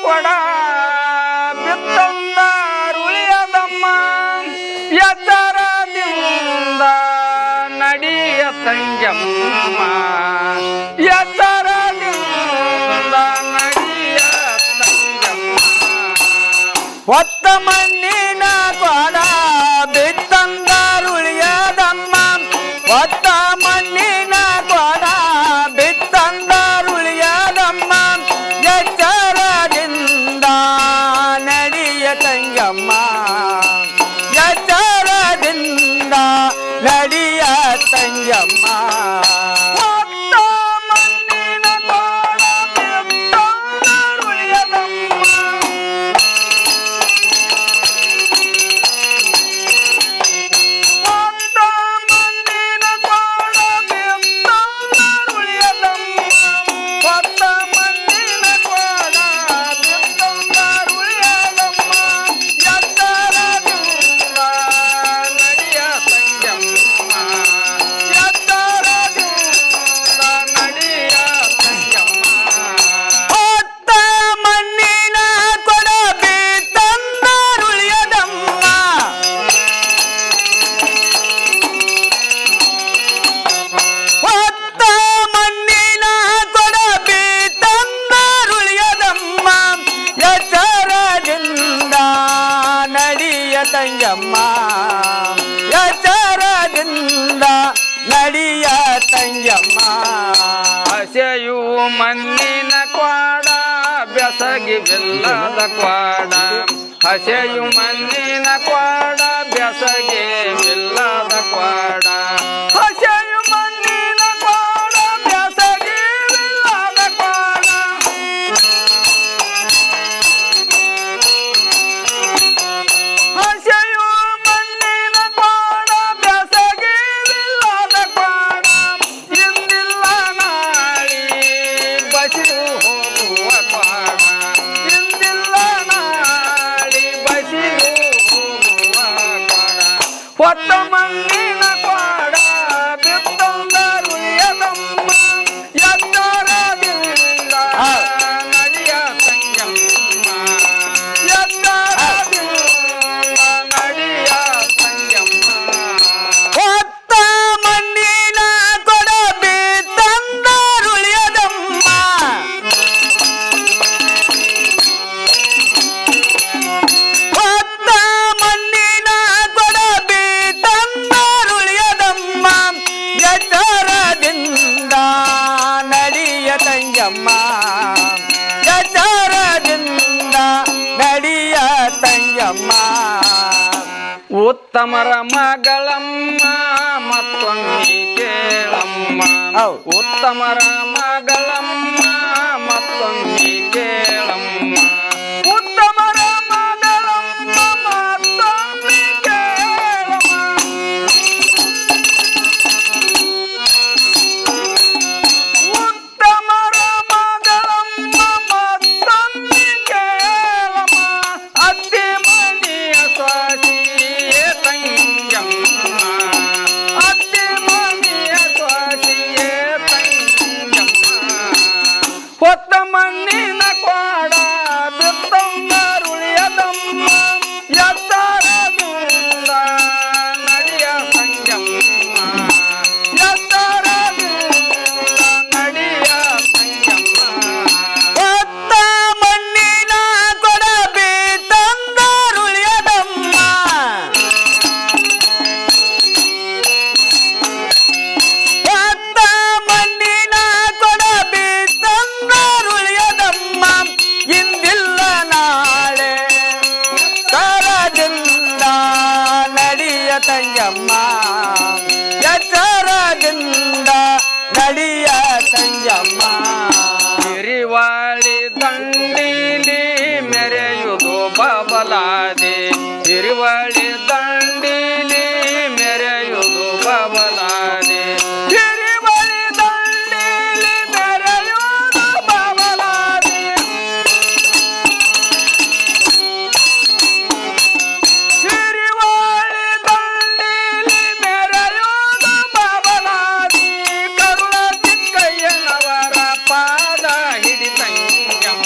ಕೊಡ ಬಿತ್ತಂದಾರುಳಿಯದಮ್ಮ ಎತ್ತರದಿಂದ ನಡಿಯ ತಂಜಮ್ಮ ಎತ್ತರದಿಂದ ನಡಿಯ ತಂಜಮ್ಮ ಹೊತ್ತ ಮಣ್ಣಿನ ಕೊಡ ಬಿತ್ತಂದಾರುಳಿಯದಮ್ಮ ಹೊತ್ತ ಮಣ್ಣಿನ ಕೊಡ ಬಿತ್ತಂದಾರುಳಿಯದಮ್ಮ ಎಚ್ಚರದಿಂದ ನಡಿಯ ತಂಜಮ್ಮ ಎಚ್ಚರದಿಂದ ನಡಿಯ ತಂಜಮ್ಮ ತಂಜಮ್ಮ ಎಚ್ಚರದಿಂದ ನಡಿಯ ತಂಜಮ್ಮ ಹಸೆಯು ಮಣ್ಣಿನ ಕ್ವಾಡ ಬೆಸಗಿ ಬಿಲ್ಲದ ಕ್ವಾಡ ಹಸೆಯು ಮಣ್ಣಿನ ಕ್ವಾಡ ಬೆಸಗಿ ಬಿಲ್ಲದ ಕ್ವಾಡ ಹಸೆಯು ಮಣ್ಣಿನ ಕ್ವಾಡ ಬೆಸಗಿ ಬಿಲ್ಲದ ಕ್ವಾಡ ಹೊತ್ತ ಮಣ್ಣಿನ ಕ್ವಾಡ ಬಿತ್ತಂದಾರುಳಿಯದಮ್ಮ ಎತ್ತರದಿಂದ ನಡಿಯ ತಂಜಮ್ಮ ಎತ್ತರದಿಂದ ನಡಿಯ ತಂಜಮ್ಮ ಹೊತ್ತ ಮಣ್ಣಿನ ಕೊಡ ಬಿತ್ತಂದಾರುಳಿಯದಮ್ಮ ಹೊತ್ತ ಮಣ್ಣಿನ ಕೊಡ ಎಚ್ಚರದಿಂದ ನಡಿಯ ತಂಜಮ್ಮ ಎಚ್ಚರದಿಂದ ನಡಿಯ ತಂಜಮ್ಮ ಉತ್ತಮರ ಮಗಳಮ್ಮ ಮತ್ತೊಮ್ಮೆ ಕೇಳಮ್ಮ ಉತ್ತಮರ ಮಗಳಮ್ಮ ಮತ್ತೊಮ್ಮೆ ಕೇಳಮ್ಮ ಉತ್ತಮರ ಮಗಳಮ್ಮ ಮತ್ತೊಮ್ಮೆ ಕೇಳಮ್ಮ ಉತ್ತಮರ ಮಗಳಮ್ಮ ಮತ್ತೊಮ್ಮೆ ಕೇಳಮ್ಮ ಅತ್ತಿ ಮನೆಯ ಸ್ವಾಸಿಯೇ ತಂಜಮ್ಮ ಅತ್ತಿ ಮನೆಯ ಸ್ವಾಸಿಯೇ ತಂಜಮ್ಮ ಹೊತ್ತ ಮಣ್ಣಿನ ಕ್ವಾಡ ಬಿತ್ತಂದಾರುಳಿಯದಮ್ಮ ಎತ್ತರದಿಂದ ನಡಿಯ ತಂಜಮ್ಮ ಎತ್ತರದಿಂದ ನಡಿಯ ತಂಜಮ್ಮ ಹೊತ್ತ ಮಣ್ಣಿನ ಕೊಡ ಬಿತ್ತಂದಾರುಳಿಯದಮ್ಮ ಹೊತ್ತ ಮಣ್ಣಿನ ಕೊಡ ಬಿತ್ತಂದಾರುಳಿಯದಮ್ಮ ಇಂದಿಲ್ಲ ನಾಳೆ ತರದಿಂದ ನಡಿಯ ತಂಜಮ್ಮ ಎಚ್ಚರದಿಂದ ನಡಿಯ ತಂಜಮ್ಮ ಹಿರಿವಾಳಿ ದಂಡೀಲಿ ಮೆರೆಯುವುದು ಬಬಲಾದೆ ಹಿರಿವಾಳಿ ದಂಡೀಲಿ ಮೆರೆಯುವುದು ಬಬಲಾದೆ ಹಿರಿವಾಳಿ ದಂಡೀಲಿ ಮೆರೆಯುವುದು ಬಬಲಾದೆ ಹಿರಿವಾಳಿ ದಂಡೀಲಿ ಮೆರೆಯುವುದು ಬಬಲಾದೆ ಕರುಳ ಚಿಕ್ಕಯ್ಯನವರ ಪಾದ ಹಿಡಿತಂಜಮ್ಮ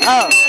ಹೌದ್